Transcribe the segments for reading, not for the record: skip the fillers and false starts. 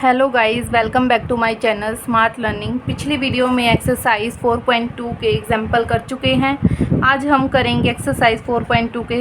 Hello guys, welcome back to my channel smart learning. पिछली video में exercise 4.2 के example कर चुके हैं। आज हम करेंगे एक्सरसाइज 4.2 के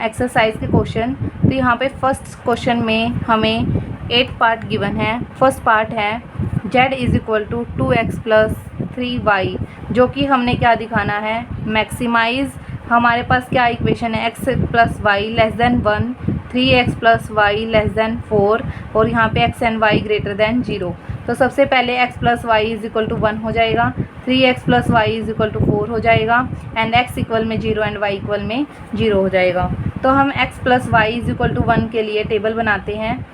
एक्सरसाइज के क्वेश्चन। तो यहाँ पे फर्स्ट क्वेश्चन में हमें 8 पार्ट गिवन है। फर्स्ट पार्ट है z is equal to 2x plus 3y, जो कि हमने क्या दिखाना है, मैक्सिमाइज। हमारे पास क्या इक्वेशन है, x plus y less than 1, 3x plus y less than 4 और यहाँ पे x and y greater than 0। तो सबसे पहले x plus y is equal to 1 हो जाएगा, 3x plus y is equal to 4 हो जाएगा एंड x इक्वल में 0 एंड y इक्वल में 0 हो जाएगा। तो हम x plus y is equal to 1 के लिए टेबल बनाते हैं।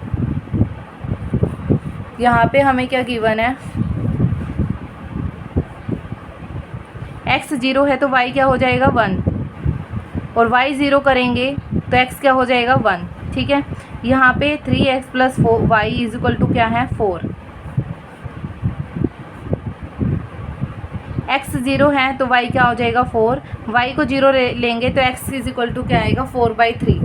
यहाँ पे हमें क्या गिवन है, x 0 है तो y क्या हो जाएगा 1 और y 0 करेंगे तो x क्या हो जाएगा 1। ठीक है, यहाँ पे 3x plus y is equal to क्या है 4। x 0 है तो y क्या हो जाएगा 4, y को 0 लेंगे तो x इज इक्वल टू क्या आएगा 4/3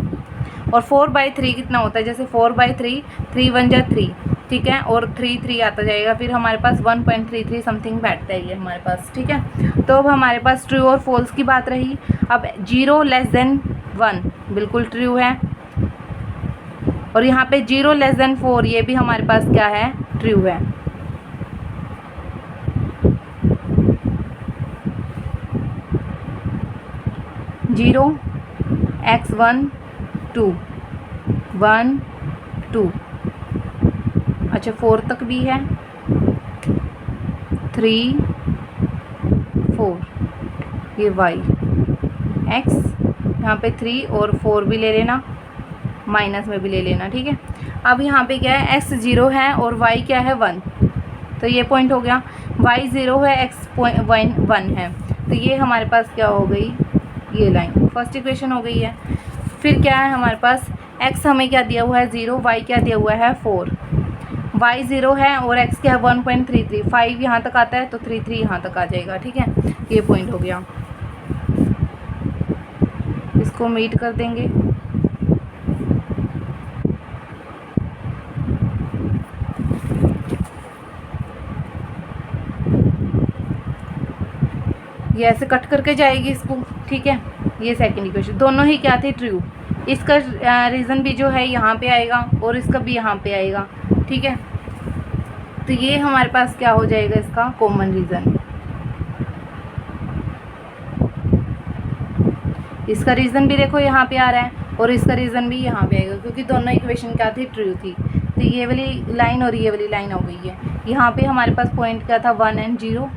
और 4/3 कितना होता है, जैसे 4/3 3 1 जा 3, ठीक है, और 3 3 आता जाएगा, फिर हमारे पास 1.33 समथिंग बैठता है ये हमारे पास। ठीक है, तो अब हमारे पास ट्रू और फॉल्स की बात रही। अब 0 लेस देन 1 बिल्कुल ट्रू है और यहाँ पे 0 लेस देन 4 ये भी हमारे पास क्या है, ट्रू है। जीरो x 1 2 1 2, अच्छा 4 तक भी है, 3 4 ये y, x यहाँ पे 3 और 4 भी ले लेना, माइनस में भी ले लेना। ठीक है, अब यहाँ पे क्या है, x 0 है और y क्या है 1, तो ये पॉइंट हो गया। y 0 है, x 1 है, तो ये हमारे पास क्या हो गई, ये लाइन फर्स्ट इक्वेशन हो गई है। फिर क्या है हमारे पास, x हमें क्या दिया हुआ है 0, y क्या दिया हुआ है 4, y 0 है और x क्या है 1.33, 5 यहाँ तक आता है तो 3 यहाँ तक आ जाएगा। ठीक है, ये पॉइंट हो गया, इसको मीट कर देंगे। ये ऐसे कट करके जाएगी इसको। ठीक है, ये सेकंड इक्वेशन, दोनों ही क्या थे, ट्रू। इसका रीज़न भी जो है यहाँ पे आएगा और इसका भी यहाँ पे आएगा। ठीक है, तो ये हमारे पास क्या हो जाएगा, इसका कॉमन रीज़न। इसका रीज़न भी देखो यहाँ पे आ रहा है और इसका रीज़न भी यहाँ पे आएगा, क्योंकि दोनों इक्वेशन क्या थी, ट्रू थी। तो ये वाली लाइन और ये वाली लाइन हो गई है। यहाँ पे हमारे पास पॉइंट क्या था 1 एंड 0,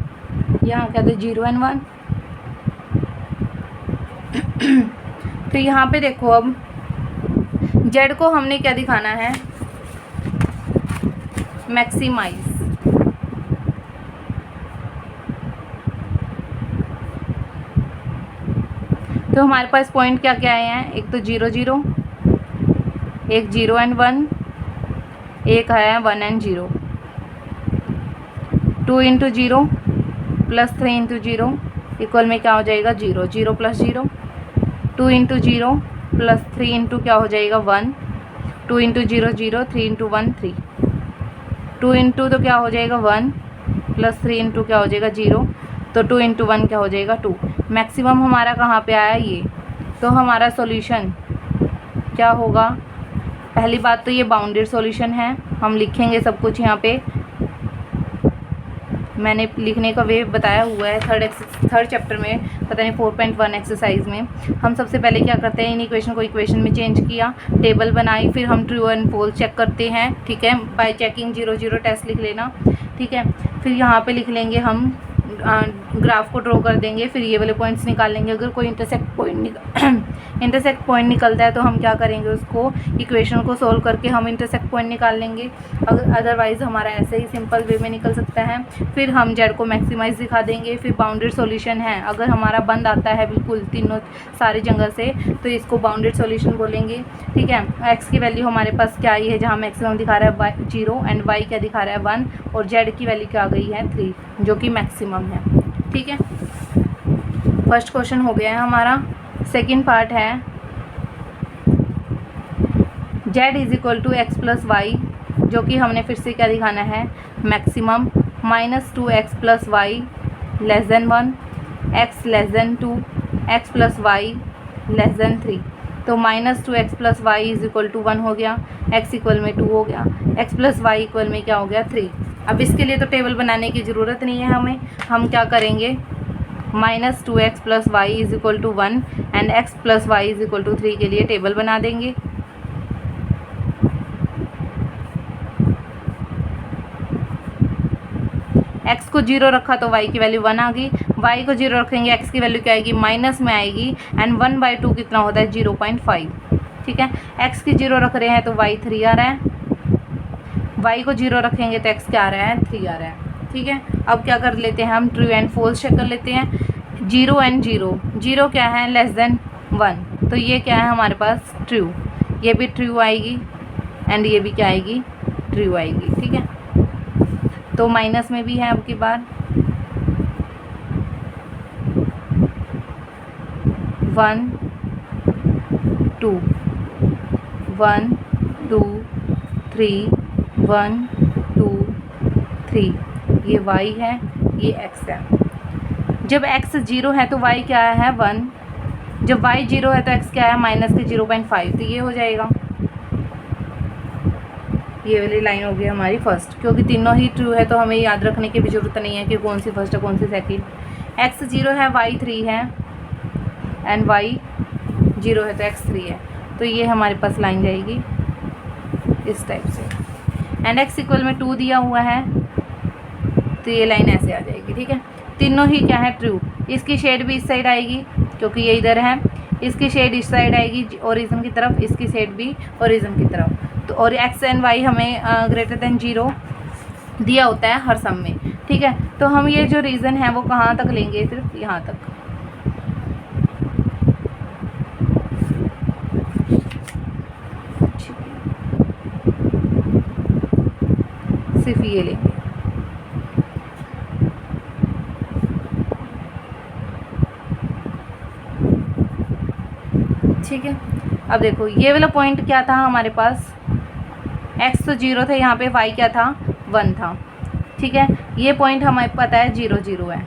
यहाँ क्या था 0 एंड 1। तो यहाँ पे देखो, अब z को हमने क्या दिखाना है, मैक्सिमाइज। तो हमारे पास पॉइंट क्या क्या आए हैं, एक तो 0 0, एक 0 एंड 1, एक है 1 and 0, 2 into 0 plus 3 into 0 equal में क्या हो जाएगा 0, 0 प्लस 0, 2 इंटू 0 प्लस 3 इंटू क्या हो जाएगा 1, 2 इंटू 0 0, 3 इंटू 1 3, 2 इंटू तो क्या हो जाएगा 1 प्लस 3 इंटू क्या हो जाएगा 0, तो 2 इंटू 1 क्या हो जाएगा 2। मैक्सिमम हमारा कहाँ पे आया ये, तो हमारा सॉल्यूशन क्या होगा, पहली बात तो ये बाउंडेड सॉल्यूशन है, हम लिखेंगे सब कुछ यहाँ पे, मैंने लिखने का वे बताया हुआ है थर्ड चैप्टर में, पता नहीं 4.1 एक्सरसाइज में। हम सबसे पहले क्या करते हैं, इन इक्वेशन को इक्वेशन में चेंज किया, टेबल बनाई, फिर हम ट्रू एंड फॉल्स चेक करते हैं। ठीक है, बाय चेकिंग 0 0 टेस्ट लिख लेना। ठीक है, फिर यहाँ पे लिख लेंगे हम, ग्राफ को ड्रॉ कर देंगे, फिर ये वाले पॉइंट्स निकाल लेंगे। अगर कोई इंटरसेक्ट पॉइंट निकलता है तो हम क्या करेंगे, उसको इक्वेशन को सोल्व करके हम इंटरसेक्ट पॉइंट निकाल लेंगे। अदरवाइज़ हमारा ऐसे ही सिंपल वे में निकल सकता है। फिर हम z को मैक्सिमाइज दिखा देंगे। फिर बाउंडेड सॉल्यूशन है, अगर हमारा बंद आता है बिल्कुल तीनों सारी जगह से, तो इसको बाउंडेड सॉल्यूशन बोलेंगे। ठीक है, x की वैल्यू हमारे पास क्या आई है, जहाँ मैक्सिमम दिखा रहा है 0 एंड y क्या दिखा रहा है 1 और z की वैल्यू क्या आ गई है 3, जो कि मैक्सिमम है। ठीक है, फर्स्ट क्वेश्चन हो गया है हमारा। सेकंड पार्ट है z is equal to x plus y जो कि हमने फिर से क्या दिखाना है, maximum -2x + y <1, x <2, x + y <3। तो -2x + y = 1 हो गया, x = 2 हो गया, x + y = में क्या हो गया 3। अब इसके लिए तो टेबल बनाने की ज़रूरत नहीं है हमें, हम क्या करेंगे, -2x + y = 1 and x + y = 3 के लिए टेबल बना देंगे। x को 0 रखा तो y की वैल्यू 1 आ गई, y को 0 रखेंगे x की वैल्यू क्या आएगी, माइनस में आएगी, एंड 1/2 कितना होता है 0.5। ठीक है, x की 0 रख रहे हैं तो y 3 आ रहा है, y को 0 रखेंगे तो x क्या आ रहा है 3 आ रहा है। ठीक है, अब क्या कर लेते हैं हम, ट्रू एंड फॉल्स चेक कर लेते हैं। 0 एंड 0, 0 क्या है <1, तो ये क्या है हमारे पास ट्रू, ये भी ट्रू आएगी एंड ये भी क्या आएगी ट्रू आएगी। ठीक है, तो माइनस में भी है अब की बार 1 2 1 2 3 1 2 3, ये y है, ये x है। जब x 0 है तो y क्या है 1, जब y 0 है तो x क्या है -0.5, तो ये हो जाएगा, ये वाली लाइन होगी हमारी फर्स्ट, क्योंकि तीनों ही ट्रू है तो हमें याद रखने की भी ज़रूरत नहीं है कि कौन सी फर्स्ट है कौन सी सेकंड। x 0 है, y 3 है एंड y 0 है तो x 3 है, तो ये हमारे पास लाइन जाएगी इस टाइप से, एंड x = 2 दिया हुआ है तो ये लाइन ऐसे आ जाएगी। ठीक है, तीनों ही क्या है ट्रू, इसकी शेड भी इस साइड आएगी क्योंकि ये इधर है, इसकी शेड इस साइड आएगी ओरिजिन की तरफ, इसकी शेड भी ओरिजिन की तरफ। तो और x एंड y हमें <0 दिया होता है हर सम में। ठीक है, तो हम ये जो रीज़न है वो कहाँ तक लेंगे, सिर्फ यहाँ तक, सिर्फ ये लेंगे। ठीक है, अब देखो ये वाला पॉइंट क्या था हमारे पास, x तो 0 था, यहाँ पे y क्या था 1 था। ठीक है, ये पॉइंट हमें पता है 0 0 है,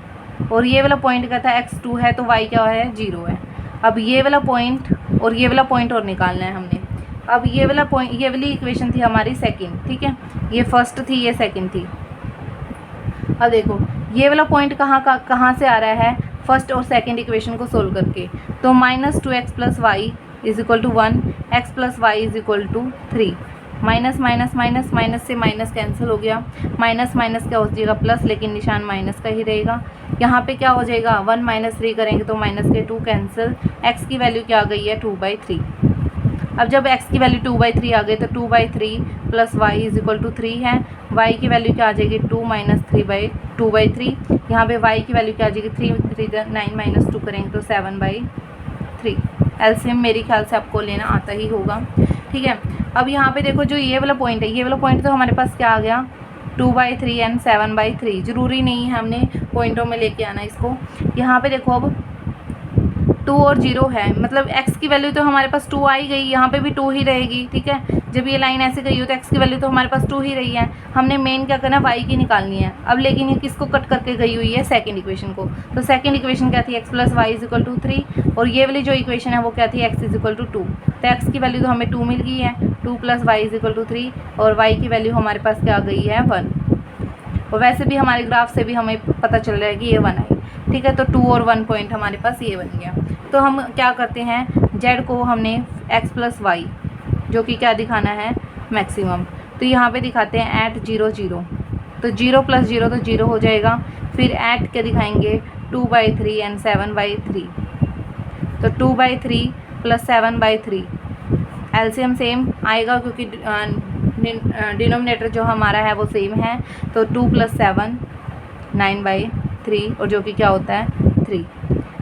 और ये वाला पॉइंट क्या था x 2 है तो y क्या है 0 है। अब ये वाला पॉइंट और ये वाला पॉइंट और निकालना है हमने। अब ये वाला पॉइंट, ये वाली इक्वेशन थी हमारी सेकंड। ठीक है, ये फर्स्ट थी, ये सेकंड थी। अब देखो ये वाला पॉइंट कहाँ से आ रहा है, फर्स्ट और सेकंड इक्वेशन को सोल्व करके। तो -2x + y = 1, x + y = 3, minus minus minus minus से माइनस कैंसिल हो गया, माइनस माइनस क्या हो जाएगा प्लस, लेकिन निशान माइनस का ही रहेगा। यहाँ पे क्या हो जाएगा 1 - 3 करेंगे तो माइनस के 2 कैंसिल, x की वैल्यू क्या आ गई है 2/3। अब जब x की वैल्यू 2/3 आ गई तो 2/3 + y = 3 है, y की वैल्यू क्या आ जाएगी 2 - 2/3। यहाँ पे y की वैल्यू क्या आ जाएगी 3 3 9 - 2 करेंगे तो 7/3। एलसीएम मेरे ख्याल से आपको लेना आता ही होगा। ठीक है, अब यहाँ पे देखो जो ये वाला पॉइंट है, ये वाला पॉइंट तो हमारे पास क्या आ गया 2/3 एंड 7/3। ज़रूरी नहीं है हमने पॉइंटों में लेके आना इसको। यहाँ पे देखो अब 2 और 0 है, मतलब x की वैल्यू तो हमारे पास 2 आई गई, यहाँ पे भी 2 ही रहेगी। ठीक है, जब ये लाइन ऐसे गई हो तो x की वैल्यू तो हमारे पास 2 ही रही है। हमने मेन क्या करना है y की निकालनी है। अब लेकिन ये किसको कट करके गई हुई है सेकंड इक्वेशन को, तो सेकंड इक्वेशन क्या थी x + y = 3, और ये वाली जो इक्वेशन है वो क्या थी x = 2। तो x की वैल्यू तो हमें 2 मिल गई है, 2 + y = 3, और y की वैल्यू हमारे पास क्या आ गई है 1। और वैसे भी हमारे ग्राफ से भी हमें पता चल रहा है कि ये 1 आई। ठीक है, तो 2 और 1 पॉइंट हमारे पास ये बन गया। तो हम क्या करते हैं, z को हमने x + y जो कि क्या दिखाना है मैक्सिमम, तो यहाँ पे दिखाते हैं @0 0, तो 0 + 0 तो 0 हो जाएगा। फिर क्या दिखाएंगे 2/3 एंड 7/3, तो 2/3 + 7/3 एलसीएम सेम आएगा क्योंकि डिनोमिनेटर जो हमारा है वो सेम है। तो 2 + 7 9/3, और जो कि क्या होता है 3।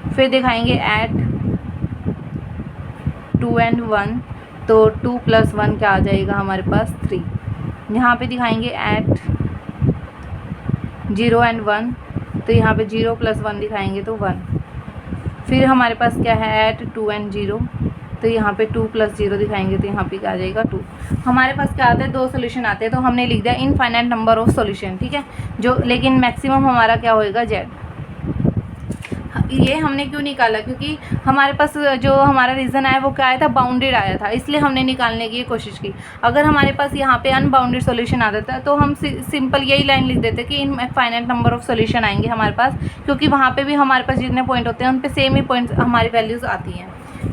फिर दिखाएंगे @2 and 1, तो 2 + 1 क्या आ जाएगा हमारे पास 3। यहाँ पे दिखाएंगे @0 and 1, तो यहाँ पे 0 + 1 दिखाएंगे तो 1। फिर हमारे पास क्या है @2 and 0, तो यहाँ पे 2 + 0 दिखाएंगे तो यहाँ पे क्या आ जाएगा 2। हमारे पास क्या आता है, 2 सोल्यूशन आते हैं, तो हमने लिख दिया इनफाइनाइट नंबर ऑफ सोल्यूशन, ठीक है, जो लेकिन मैक्सिमम हमारा क्या होएगा जेड। ये हमने क्यों निकाला, क्योंकि हमारे पास जो हमारा रीज़न आया वो क्या आया था, बाउंडेड आया था, इसलिए हमने निकालने की कोशिश की। अगर हमारे पास यहाँ पे अनबाउंडेड सॉल्यूशन आ जाता तो हम सिंपल यही लाइन लिख देते कि इन फाइनाइट नंबर ऑफ सॉल्यूशन आएंगे हमारे पास, क्योंकि वहाँ पे भी हमारे पास जितने पॉइंट होते हैं उन पे सेम ही पॉइंट हमारी वैल्यूज़ आती हैं,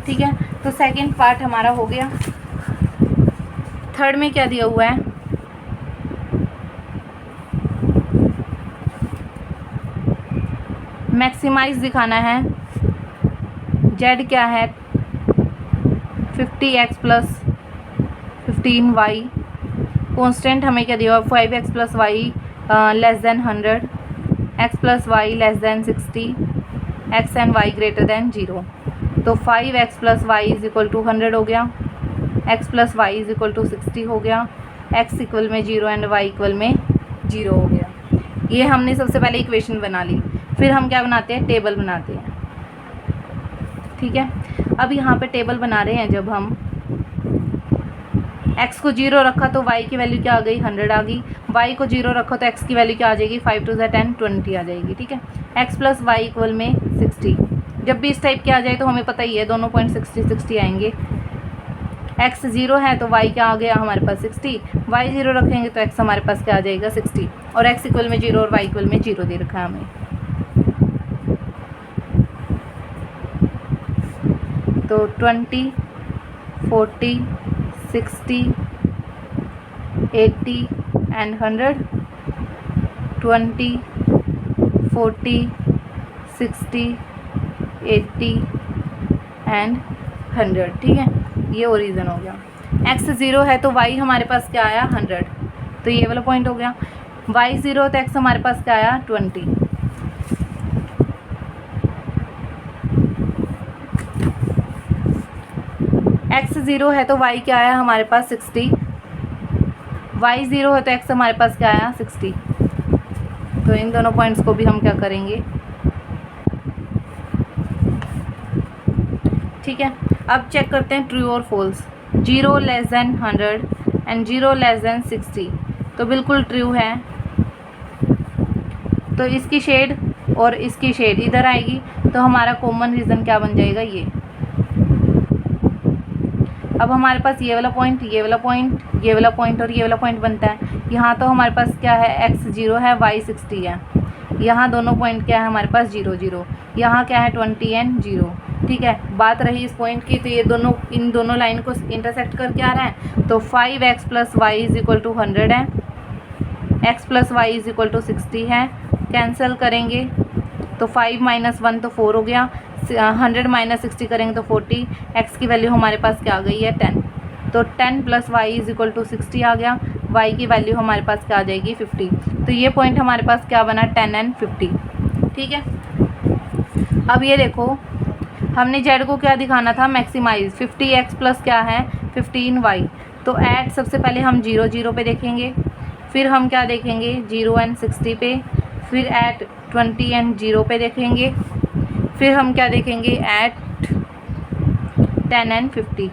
ठीक है। तो सेकेंड पार्ट हमारा हो गया। थर्ड में क्या दिया हुआ है, मैक्सिमाइज दिखाना है। जेड क्या है, 50x प्लस 15y। कॉन्स्टेंट हमें क्या दिया हुआ, 5x plus y less than 100, x plus y less than 60, x and y greater than 0। तो 5x plus y is equal to 100 हो गया, x plus y is equal to 60 हो गया, x equal में 0 एंड y इक्वल में 0 हो गया। ये हमने सबसे पहले इक्वेशन बना ली। फिर हम क्या बनाते हैं, टेबल बनाते हैं, ठीक है। अब यहाँ पे टेबल बना रहे हैं, जब हम x को 0 रखा तो y की वैल्यू क्या आ गई, 100 आ गई। y को 0 रखा तो x की वैल्यू क्या आ जाएगी, 5 2 10 20 आ जाएगी, ठीक है। x प्लस वाई इक्वल में 60। जब भी इस टाइप के आ जाए तो हमें पता ही है दोनों पॉइंट 60 60 आएंगे। x 0 है तो y क्या आ गया हमारे पास 60, y 0 रखेंगे तो x हमारे पास क्या आ जाएगा 60, और x इक्वल में 0 और y इक्वल में 0 दे रखा है हमें। तो 20 40 60 80 एंड 100, 20 40 60 80 एंड 100, ठीक है। ये ओरिजिन हो गया। x 0 है तो y हमारे पास क्या आया 100, तो ये वाला पॉइंट हो गया। y 0 तो x हमारे पास क्या आया 20। x 0 है तो y क्या आया हमारे पास 60, y 0 है तो x हमारे पास क्या आया 60। तो इन दोनों पॉइंट्स को भी हम क्या करेंगे, ठीक है। अब चेक करते हैं ट्रू और false. 0 less than 100 and 0 less than 60 तो बिल्कुल ट्रू है। तो इसकी शेड और इसकी शेड इधर आएगी, तो हमारा कॉमन रीज़न क्या बन जाएगा, ये। अब हमारे पास ये वाला पॉइंट, ये वाला पॉइंट, ये वाला पॉइंट और ये वाला पॉइंट बनता है। यहाँ तो हमारे पास क्या है, x 0 है, y 60 है। यहाँ दोनों पॉइंट क्या है हमारे पास 0 0, यहाँ क्या है 20 एंड 0, ठीक है। बात रही इस पॉइंट की, तो ये दोनों इन दोनों लाइन को इंटरसेक्ट करके आ रहा है, तो 5x plus y is equal to 100 है, x plus y is equal to 60 है। कैंसिल करेंगे तो 5 माइनस 1 तो 4 हो गया, 100 माइनस 60 करेंगे तो 40, x की वैल्यू हमारे पास क्या आ गई है 10। तो 10 plus y is equal to 60 आ गया, y की वैल्यू हमारे पास क्या आ जाएगी 50। तो ये पॉइंट हमारे पास क्या बना 10 एंड 50, ठीक है। अब ये देखो, हमने z को क्या दिखाना था, मैक्सिमाइज। 50x प्लस क्या है 15y, तो ऐड सबसे पहले हम 0 0 पे देखेंगे, फिर हम क्या देखेंगे 0 एंड 60 पे, फिर ऐट 20 एंड 0 पे देखेंगे, फिर हम क्या देखेंगे ऐट 10 एंड 50,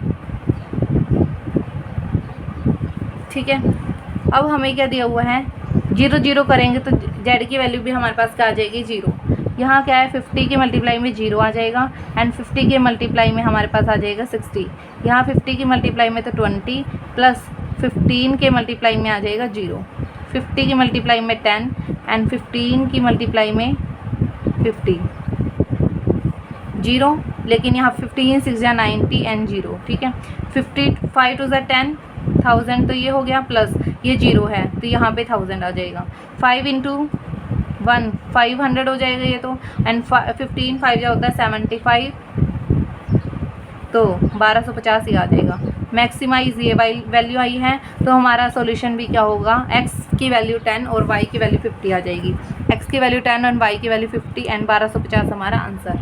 ठीक है। अब हमें क्या दिया हुआ है, 0 0 करेंगे तो z की वैल्यू भी हमारे पास क्या आ जाएगी 0। यहाँ क्या है 50 के मल्टीप्लाई में 0 आ जाएगा, एंड 50 के मल्टीप्लाई में हमारे पास आ जाएगा 60। यहाँ 50 के मल्टीप्लाई में तो 20 प्लस 15 के मल्टीप्लाई में आ जाएगा 0, 50 की मल्टीप्लाई में 10 एंड 15 की मल्टीप्लाई में 50 0, लेकिन यहाँ 15 6 या 90 एंड 0, ठीक है। 55 टू 10 1000, तो ये हो गया, प्लस ये 0 है तो यहाँ पे 1000 आ जाएगा। 5 इंटू 1 500 हो जाएगा ये तो, एंड 15 5 जो होता है 75, तो 1250 ही आ जाएगा। मैक्सिमाइज ये वैल्यू आई है, तो हमारा सॉल्यूशन भी क्या होगा, x की वैल्यू 10 और y की वैल्यू 50 आ जाएगी। x की वैल्यू 10 और y की वैल्यू 50 एंड 1250 हमारा आंसर।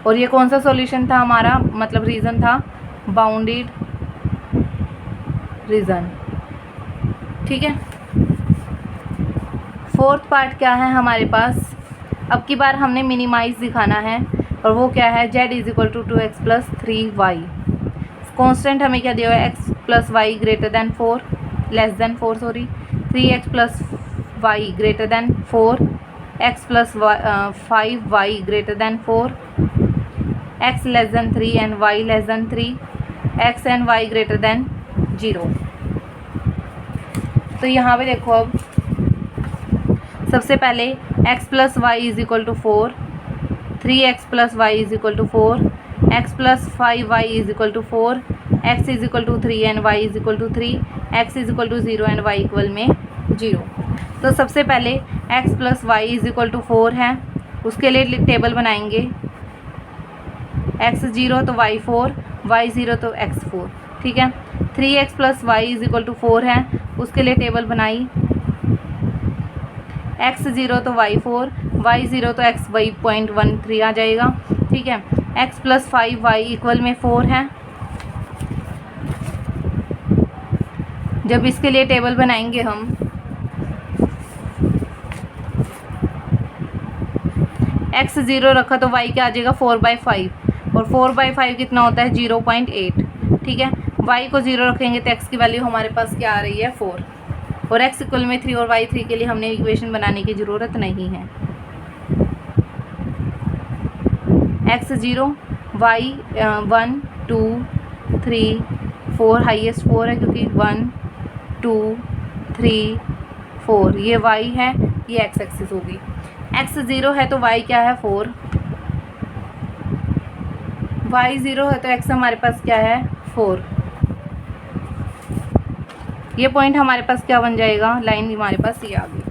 और ये कौन सा सॉल्यूशन था हमारा, मतलब रीज़न था बाउंडेड रीज़न, ठीक है। फोर्थ पार्ट क्या है हमारे पास, अब की बार हमने मिनिमाइज दिखाना है, और वो क्या है z is equal to 2x plus 3y। Constant हमें क्या दिया हुआ है, x plus y greater than 4, less than 4 sorry, 3x plus y greater than 4, x plus 5y greater than 4, x less than 3 and y less than 3, x and y greater than 0। तो यहाँ पे देखो अब सबसे पहले x plus y is equal to 4, 3x plus y is equal to 4, x plus 5y is equal to 4, x is equal to 3 and y is equal to 3, x is equal to 0 and y equal में 0। तो सबसे पहले x plus y is equal to 4 है, उसके लिए table बनाएंगे, x 0 तो y 4, y 0 तो x 4, ठीक है। 3x plus y is equal to 4 है, उसके लिए टेबल बनाई, x 0 तो y 4, y 0 तो x y 0.13 आ जाएगा, ठीक है। x प्लस 5y इक्वल में 4 है, जब इसके लिए टेबल बनाएंगे हम, x 0 रखा तो y क्या आ जाएगा 4/5, और 4/5 कितना होता है 0.8, ठीक है। y को 0 रखेंगे तो x की वैल्यू हमारे पास क्या आ रही है 4, और x इक्वल में 3 और y 3 के लिए हमने इक्वेशन बनाने की ज़रूरत नहीं है। x 0 y 1 2 3 4 हाईएस्ट 4 है क्योंकि 1 2 3 4 ये y है, ये x एक्सिस होगी। x 0 है तो y क्या है 4, y 0 है तो x हमारे पास क्या है 4। ये पॉइंट हमारे पास क्या बन जाएगा, लाइन हमारे पास ये आ गई।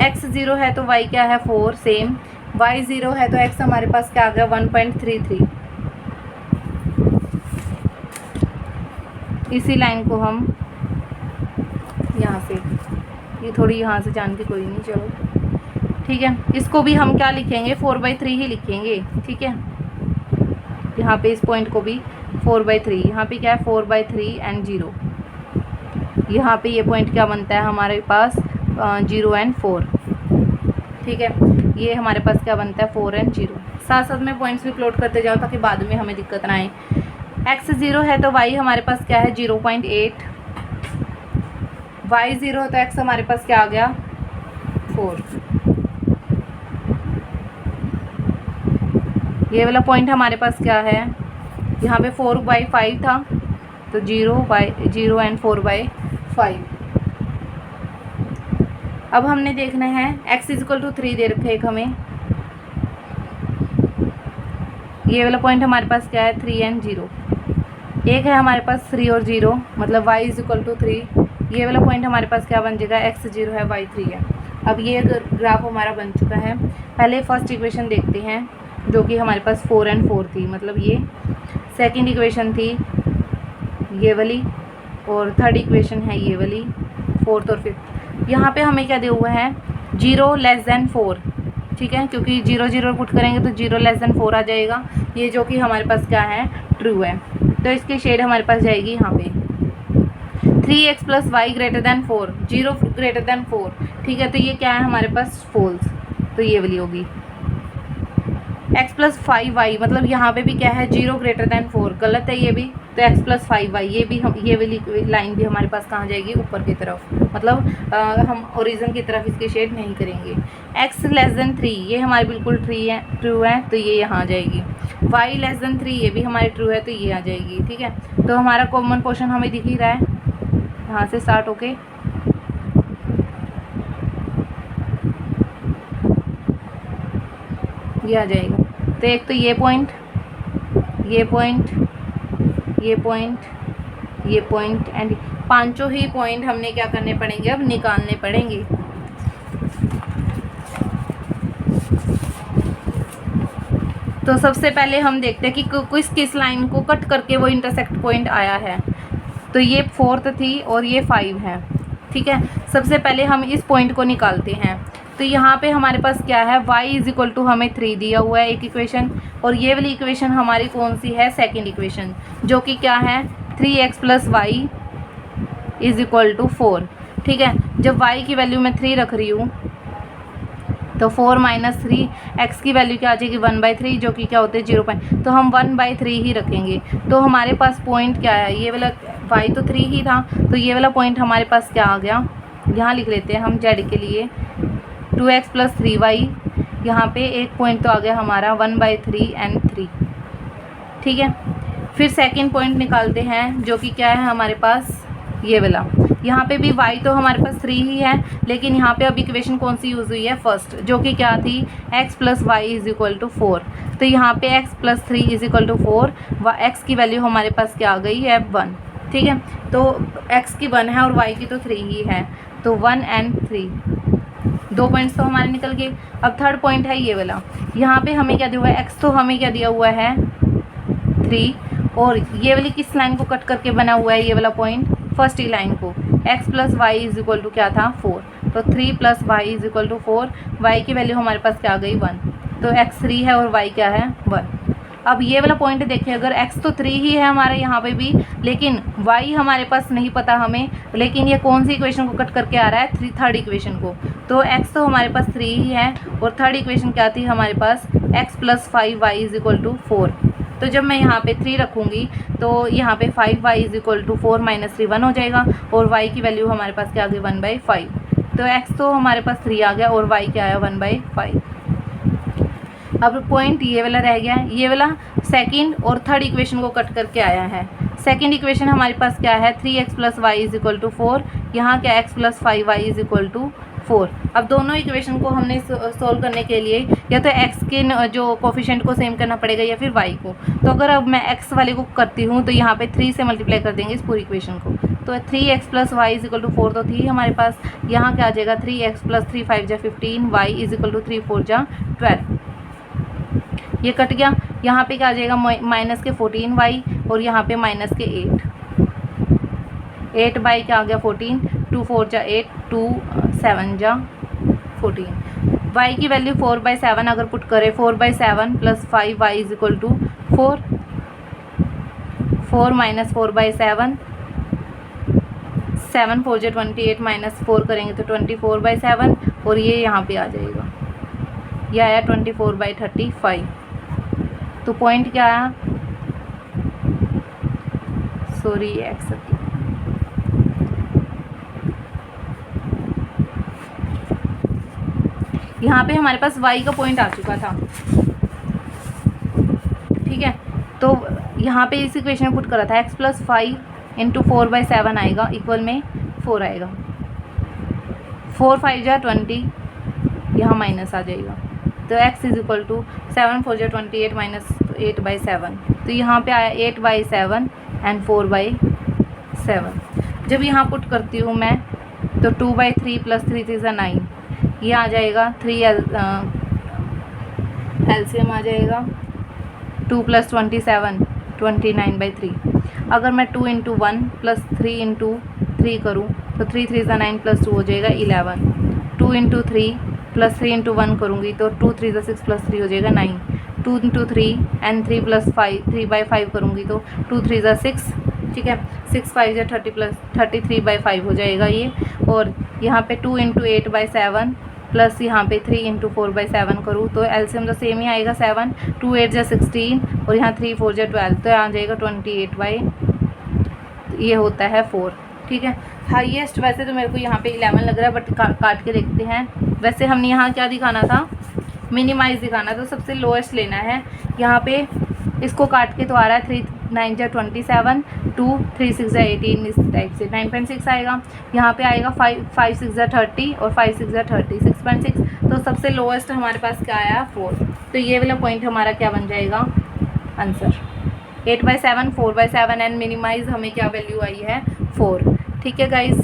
x 0 है तो y क्या है 4 सेम, y 0 है तो x हमारे पास क्या आ गया 1.33। इसी लाइन को हम यहाँ से, ये थोड़ी यहाँ से जान के कोई नहीं, चलो ठीक है। इसको भी हम क्या लिखेंगे 4/3 ही लिखेंगे, ठीक है। यहाँ पे इस पॉइंट को भी 4/3, यहाँ पे क्या है 4/3 एंड 0, यहाँ पे ये पॉइंट क्या बनता है हमारे पास 0 एंड 4, ठीक है। ये हमारे पास क्या बनता है 4 एंड 0। साथ साथ में पॉइंट्स भी प्लॉट करते जाओ ताकि बाद में हमें दिक्कत ना आए। x 0 है तो y हमारे पास क्या है 0.8, y 0 है तो x हमारे पास क्या आ गया 4। ये वाला पॉइंट हमारे पास क्या है, यहाँ पे 4/5 था तो 0 एंड 4/5। अब हमने देखना है x इक्वल टू 3 दे रखे एक हमें, ये वाला पॉइंट हमारे पास क्या है 3 एंड 0, एक है हमारे पास 3 और 0 मतलब y इक्वल टू 3। ये वाला पॉइंट हमारे पास क्या बन जाएगा x 0 है y 3 है। अब ये ग्राफ हमारा बन चुका है। पहले फर्स्ट इक्वेशन देखते हैं जो कि हमारे पास 4 एंड 4 थी, मतलब ये सेकंड इक्वेशन थी ये वाली, और थर्ड इक्वेशन है ये वाली, फोर्थ और फिफ्थ। यहाँ पे हमें क्या दिया हुआ है 0 लेस देन 4, ठीक है, क्योंकि 0 0 पुट करेंगे तो 0 लेस देन 4 आ जाएगा, ये जो कि हमारे पास क्या है ट्रू है। तो इसकी शेड हमारे पास जाएगी यहाँ पे 3x plus y greater than 4, 0 greater than 4, ठीक है। तो ये क्या है हमारे पास फॉल्स, तो ये वाली होगी। x प्लस 5y मतलब यहाँ पे भी क्या है 0 ग्रेटर देन 4, गलत है ये भी, तो x प्लस 5y ये भी हम, ये वाली लाइन भी हमारे पास कहाँ जाएगी ऊपर की तरफ, मतलब हम ओरिजिन की तरफ इसकी शेड नहीं करेंगे। x लेस देन 3 ये हमारी बिल्कुल ट्रू है तो ये यहाँ आ जाएगी। y लेस देन 3 ये भी हमारी ट्रू है तो ये आ जाएगी, ठीक है। तो हमारा कॉमन पोर्शन हमें दिख ही रहा है यहाँ से स्टार्ट होके, ये आ जाएगा। तो एक तो ये पॉइंट, ये पॉइंट, ये पॉइंट, ये पॉइंट एंड पांचों ही पॉइंट हमने क्या करने पड़ेंगे अब निकालने पड़ेंगे। तो सबसे पहले हम देखते हैं कि किस लाइन को कट करके वो इंटरसेक्ट पॉइंट आया है। तो ये 4th थी और ये 5 है, ठीक है। सबसे पहले हम इस पॉइंट को निकालते हैं। तो यहाँ पे हमारे पास क्या है y इज इक्वल टू हमें 3 दिया हुआ है एक इक्वेशन, और ये वाली इक्वेशन हमारी कौन सी है सेकंड इक्वेशन, जो कि क्या है 3x plus y is equal to 4, ठीक है। जब y की वैल्यू मैं 3 रख रही हूँ तो 4 माइनस 3 एक्स की वैल्यू क्या आ जाएगी 1/3, जो कि क्या होते हैं 0 तो हम 1/3 ही रखेंगे। तो हमारे पास पॉइंट क्या है, ये वाला y तो 3 ही था, तो ये वाला पॉइंट हमारे पास क्या आ गया, यहाँ लिख लेते हैं हम z के लिए 2x + 3y। यहाँ पे एक पॉइंट तो आ गया हमारा 1/3 and 3। ठीक है, फिर सेकंड पॉइंट निकालते हैं जो कि क्या है हमारे पास ये वाला। यहाँ पे भी y तो हमारे पास 3 ही है, लेकिन यहाँ पे अब इक्वेशन कौन सी यूज़ हुई है फर्स्ट, जो कि क्या थी x + y = 4। तो यहाँ पे x + 3 = 4 व x की वैल्यू हमारे पास क्या आ गई है 1। ठीक है, तो x की 1 है और y की तो 3 ही है, तो 1 and 3 2 पॉइंट्स तो हमारे निकल गए। अब थर्ड पॉइंट है ये वाला, यहाँ पे हमें क्या दिया हुआ है x, तो हमें क्या दिया हुआ है 3, और ये वाली किस लाइन को कट करके बना हुआ है ये वाला पॉइंट, फर्स्ट ही लाइन को, x + y = क्या था 4, तो 3 + y = 4, y की वैल्यू हमारे पास क्या आ गई 1, तो x 3 है और y क्या है 1। अब ये वाला पॉइंट देखिए, अगर x तो 3 ही है हमारे यहाँ पे भी, लेकिन y हमारे पास नहीं पता हमें, लेकिन ये कौन सी इक्वेशन को कट करके आ रहा है थर्ड इक्वेशन को, तो x तो हमारे पास 3 ही है और थर्ड इक्वेशन क्या थी हमारे पास x + 5y = 4। तो जब मैं यहाँ पे 3 रखूँगी तो यहाँ पे 5y = 4 - 3 1 हो जाएगा, और y की वैल्यू हमारे पास क्या आ गई 1/5। तो x तो हमारे पास 3 आ गया और y क्या आया 1/5। अब पॉइंट ये वाला रह गया, ये वाला सेकंड और थर्ड इक्वेशन को कट करके आया है। सेकंड इक्वेशन हमारे पास क्या है 3x + y = 4, यहाँ क्या x + 5y = 4। अब दोनों इक्वेशन को हमने सॉल्व करने के लिए या तो x के जो कोफिशिएंट को सेम करना पड़ेगा या फिर y को। तो अगर अब मैं x वाले को करती हूँ तो यहाँ पे 3 से मल्टीप्लाई कर देंगे इस पूरी इक्वेशन को, तो 3x + y = 4 तो थी हमारे पास, यहाँ क्या आ जाएगा 3x + 3 5 = 15, y = 3 4 = 12। ये कट गया, यहाँ पे क्या आ जाएगा माइनस के 14y और यहाँ पे माइनस के 8 बाई क्या आ गया 14, 2 4 = 8, 2 7 = 14। y की वैल्यू 4/7 अगर पुट करें 4/7 + 5y = 4, 4 - 4/7, 7 4 = 28 - 4 करेंगे तो 24/7, और ये यहाँ पे आ जाएगा, यह आया 24/35। तो पॉइंट क्या आया, सॉरी एक्सेप्ट, यहाँ पे हमारे पास y का पॉइंट आ चुका था। ठीक है, तो यहाँ पे इस इक्वेशन में पुट करा था x + 5 × 4/7 आएगा इक्वल में 4 आएगा, 4 5 = 20, यहाँ माइनस आ जाएगा, तो x = 7 4 = 28 - 8/7, तो यहाँ पे आया 8/7 and 4/7। जब यहाँ पुट करती हूँ मैं तो 2/3 + 3 3 = 9, ये आ जाएगा 3 एलसीएम आ जाएगा 2 + 27 29/3। अगर मैं 2 × 1 + 3 × 3 करूँ तो 3 3 = 9 + 2 हो जाएगा 11, 2 × 3 + 3 × 1 करूँगी तो 2 3 = 6 + 3 हो जाएगा 9, 2 × 3 and 3 + 5 3/5 करूँगी तो 2 3 = 6, ठीक है, 6 5 = 30 + 33/5 हो जाएगा ये। और यहाँ पे 2 × 8/7 प्लस यहाँ पे 3 × 4/7 करूँ तो एलसीएम तो सेम ही आएगा 7, 2 8 = 16 और यहाँ 3 4 = 12, तो आ जाएगा 28 ये होता है 4। ठीक है, हाईएस्ट वैसे तो मेरे को यहाँ पे 11 लग रहा है, बट काट के देखते हैं। वैसे हमने यहाँ क्या दिखाना था, मिनिमाइज़ दिखाना, तो सबसे लोएस्ट लेना है। यहाँ पे इसको काट के तो आ रहा है 3 9 = 27, 2 3 6 = 18, इस टाइप से 9.6 आएगा। यहाँ पे आएगा 5 5 6 = 30 और 5 6 = 30 6.6, तो सबसे लोएस्ट हमारे पास क्या आया 4। तो ये वाला पॉइंट हमारा क्या बन जाएगा आंसर, 8/7 4/7 एंड मिनिमाइज हमें क्या वैल्यू आई है 4। ठीक है गाइस,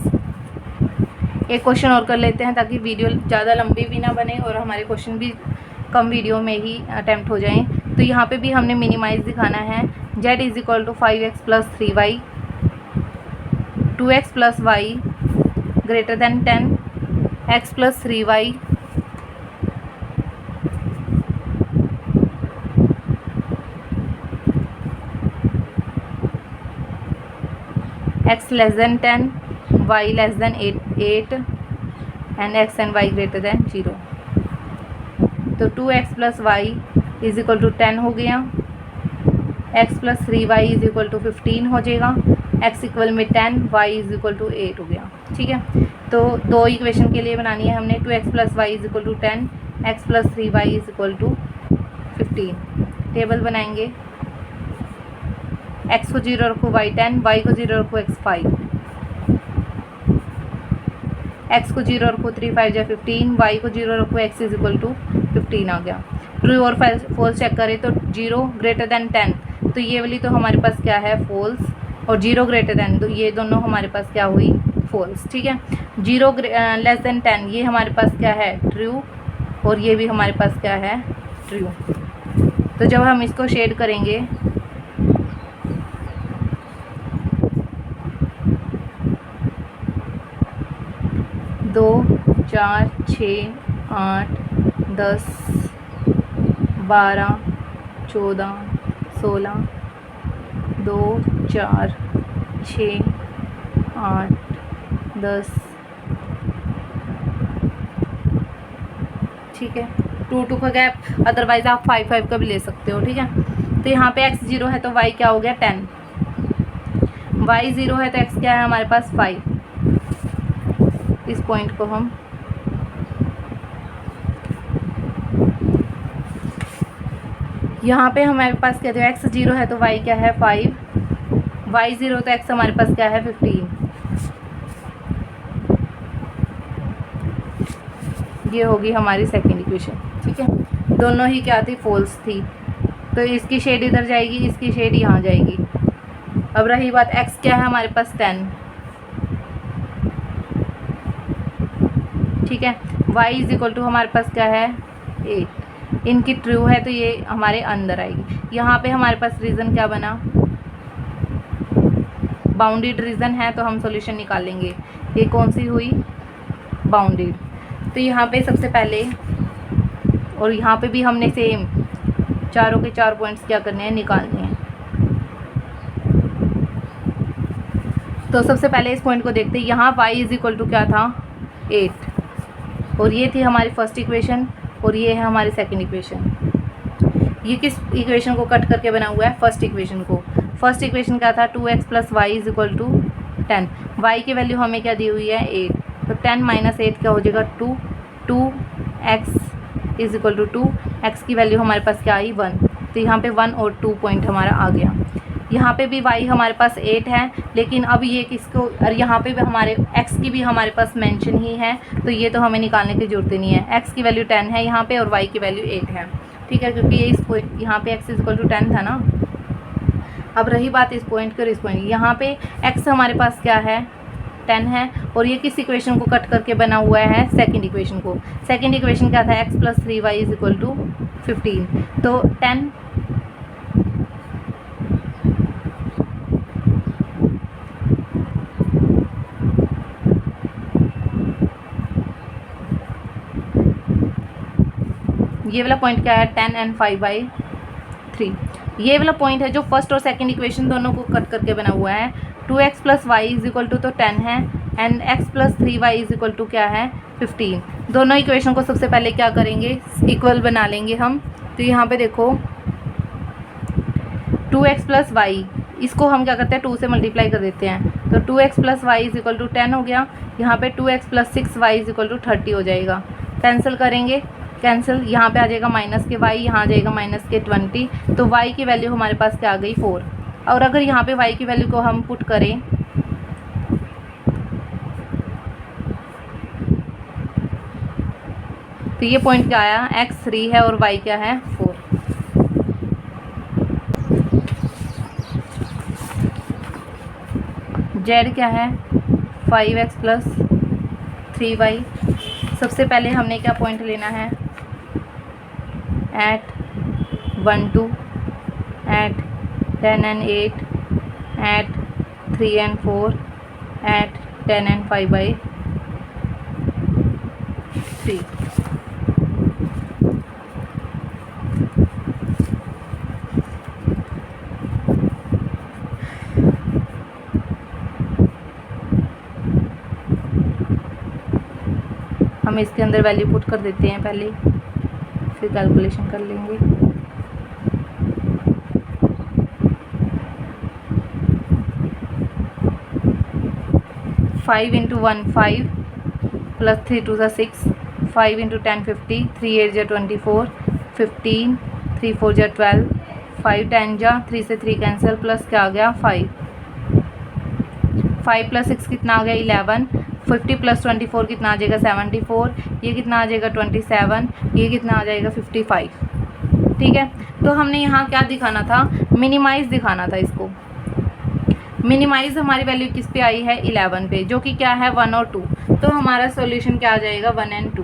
एक क्वेश्चन और कर लेते हैं ताकि वीडियो ज़्यादा लंबी भी ना बने और हमारे क्वेश्चन भी कम वीडियो में ही अटैम्प्ट हो जाएं। तो यहाँ पे भी हमने मिनिमाइज दिखाना है। z = 5x + 3y, 2x + y greater than 10, x + 3y, x less than 10, y less than 8 and x and y greater than 0। तो 2x plus y is equal to 10 हो गया, x plus 3y is equal to 15 हो जाएगा, x equal में 10, y is equal to 8 हो गया। ठीक है, तो दो इक्वेशन के लिए बनानी है हमने। 2x plus y is equal to 10, x plus 3y is equal to 15। Table बनाएंगे, x को 0 रखो, y 10, y को 0 रखो, x 5, x को 0 रखो, 3 5 जा 15, y को 0 रखो, x इज इक्वल टू 15 आ गया। ट्रू और फॉल्स चेक करें तो 0 ग्रेटर देन 10, तो ये वाली तो हमारे पास क्या है, फॉल्स, और 0 ग्रेटर देन, तो ये दोनों हमारे पास क्या हुई, फॉल्स। ठीक है, 0 लेस देन 10 ये हमारे पास क्या है, ट्रू, और ये भी हमारे पास क्या है, ट्रू। तो जब हम इसको शेड करेंगे, दो 4 6 8 10 12 14 16, 2 4 6 8 10, ठीक है, 2 का गैप, अदरवाइज आप 5 5 का भी ले सकते हो। ठीक है, तो यहाँ पे x 0 है तो y क्या हो गया, 10, y 0 है तो x क्या है हमारे पास, 5। इस पॉइंट को हम यहाँ पे हमारे पास क्या है, x 0 है तो y क्या है, 5, y 0 तो x हमारे पास क्या है, 15। ये होगी हमारी सेकंड इक्वेशन। ठीक है, दोनों ही क्या थी, फॉल्स थी, तो इसकी शेड इधर जाएगी, इसकी शेड यहाँ जाएगी। अब रही बात x क्या है हमारे पास, 10। ठीक है, y इज इक्वल टू हमारे पास क्या है, 8। इनकी ट्रू है तो ये हमारे अंदर आएगी। यहाँ पे हमारे पास रीज़न क्या बना, बाउंडेड रीज़न है, तो हम सॉल्यूशन निकालेंगे। ये कौन सी हुई, बाउंडेड। तो यहाँ पे सबसे पहले, और यहाँ पे भी हमने सेम चारों के 4 पॉइंट्स क्या करने हैं, निकालने हैं। तो सबसे पहले इस पॉइंट को देखते हैं। यहाँ y इज इक्वल टू क्या था, 8, और ये थी हमारी फर्स्ट इक्वेशन, और ये है हमारी सेकंड इक्वेशन। ये किस इक्वेशन को कट करके बना हुआ है, फर्स्ट इक्वेशन को। फर्स्ट इक्वेशन क्या था, 2x plus y is equal to 10, y की वैल्यू हमें क्या दी हुई है, 8, तो 10 माइनस 8 क्या हो जाएगा, 2, 2x is equal to 2, x की वैल्यू हमारे पास क्या आई, 1, तो यहाँ पे 1 और 2 पॉइंट हमारा आ गया। यहाँ पे भी y हमारे पास 8 है, लेकिन अब ये किसको, और यहाँ पे भी हमारे x की भी हमारे पास मेंशन ही है, तो ये तो हमें निकालने की ज़रूरत ही नहीं है। x की वैल्यू 10 है यहाँ पे, और y की वैल्यू 8 है। ठीक है, क्योंकि ये इस पॉइंट, यहाँ पे x इज इक्वल टू 10 था ना। अब रही बात इस पॉइंट की और इस पॉइंट, यहाँ पे x हमारे पास क्या है, 10 है, और ये किस इक्वेशन को कट करके बना हुआ है, सेकंड इक्वेशन को। सेकंड इक्वेशन क्या था, x plus 3y is equal to 15, तो 10 ये वाला पॉइंट क्या है, 10 and 5/3। ये वाला पॉइंट है जो फर्स्ट और सेकंड इक्वेशन दोनों को कट करके बना हुआ है। 2x plus y is equal to तो 10 है, and x plus 3y is equal to क्या है, 15। दोनों इक्वेशन को सबसे पहले क्या करेंगे, इक्वल बना लेंगे हम। तो यहाँ पे देखो 2x प्लस वाई, इसको हम क्या करते हैं, 2 से मल्टीप्लाई कर देते हैं, तो 2x plus y is equal to 10 हो गया। यहाँ पे 2x plus 6y is equal to 30 हो जाएगा। कैंसिल करेंगे, कैंसिल, यहाँ पे आ जाएगा माइनस के y, यहाँ आ जाएगा माइनस के 20, तो y की वैल्यू हमारे पास क्या आ गई, 4। और अगर यहाँ पे y की वैल्यू को हम पुट करें, तो ये पॉइंट क्या आया, x 3 है और y क्या है, 4। z क्या है, 5x प्लस 3y। सबसे पहले हमने क्या पॉइंट लेना है, at 1 2, at 10 and 8, at 3 and 4, at 10 and 5/3। हम इसके अंदर वैल्यू पुट कर देते हैं पहले। फिर कैलकुलेशन कर लेंगे। फाइव इंटू 1 5 प्लस 3 2 ज़ा 6, 5 इंटू 10 50, 3 8 ज़ा 24, 15, 3 4 ज़ा 12, 5 10 ज़ा 3 से 3 कैंसिल, प्लस क्या आ गया 5, 5 प्लस 6 कितना आ गया 11, 50 प्लस 24 कितना आ जाएगा 74, ये कितना आ जाएगा 27, ये कितना आ जाएगा 55। ठीक है, तो हमने यहाँ क्या दिखाना था, मिनिमाइज़ दिखाना था इसको। मिनिमाइज़ हमारी वैल्यू किस पे आई है 11 पे, जो कि क्या है 1 और 2। तो हमारा सॉल्यूशन क्या आ जाएगा 1 और 2।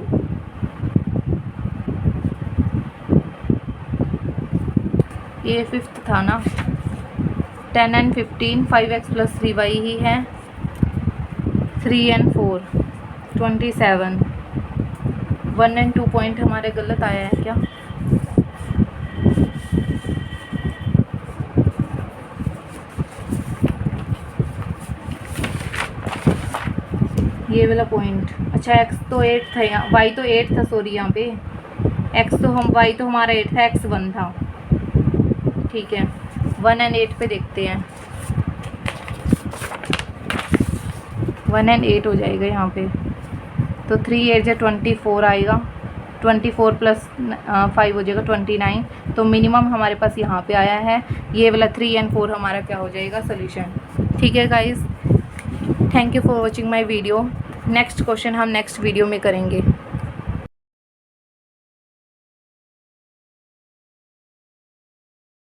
ये फिफ्थ था ना, 10 और 15 5x प्लस 3y ही है, 3 और 4 27, 1 और 2 पॉइंट हमारे गलत आया है क्या? ये वाला पॉइंट, अच्छा x तो 8 था यहाँ, y तो 8 था, सॉरी यहाँ पे x तो y तो हमारा 8 था, x 1 था। ठीक है, 1 और 8 पे देखते हैं, 1 और 8 हो जाएगा यहाँ पे, तो 3 8 ज़ा 24 आएगा, 24 प्लस 5 हो जाएगा 29। तो मिनिमम हमारे पास यहाँ पे आया है, ये वाला 3 और 4 हमारा क्या हो जाएगा सोल्यूशन। ठीक है guys, thank you for watching my video. Next question हम नेक्स्ट वीडियो में करेंगे।